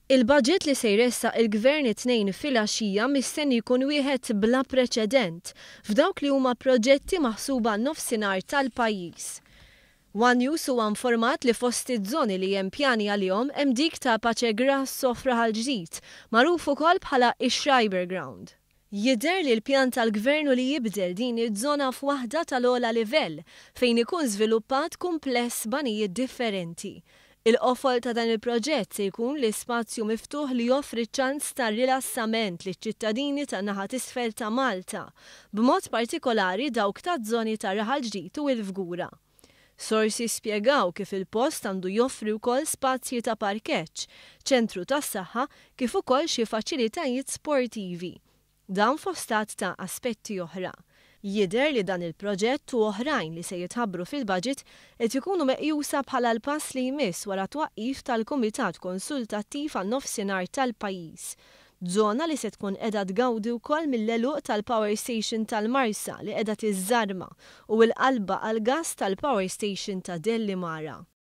Il-budget li se jressaq il-Gvern it-tnejn filgħaxija mistenni jkun wieħed bla preċedent f'dawk li huma proġetti maħsuba nofsinhar tal-pajjiż. One News huwa informat li fost iż-żoni li hemm pjani għalihom hemm dik ta' Paċegras Sofra ħal-ġdid, magħruf ukoll bħala ix-Schreiber Ground. Jidher li l-pjan tal-Gvern li jibdel din iż-żona f'waħda tal-ogħla livell fejn ikun żviluppat kumpless banijiet differenti. Il-qofol ta' dan il-proġett se jkun l-ispazju miftuħ li joffri ċans ta' rilassament liċ ċittadini ta' naħa t'isfel ta' Malta, b'mod partikolari dawk ta' żoni ta' Raħal Ġdid u l-Fgura. Sorsi spjegaw kif il-post għandu joffri wkoll spazji ta' parkeġġ, ċentru tas-saħħa kif ukoll xi faċilitajiet sportivi. Dan fostat ta' aspetti oħra. Jidher li dan il-proġett u oħrajn li se jitħabbru fil-budget qed ikunu meqjusa bħala l-pass li jmiss wara twaqqif tal-Kumitat Konsultattiv għan-nofsinhar tal-pajjiż. Żona li se tkun qiegħda tgawdi wkoll mill-għeluq tal-Power Station tal-Marsa li qiegħda tiżżarma u l-qalba għall-gass tal-Power Station ta' Dellimara.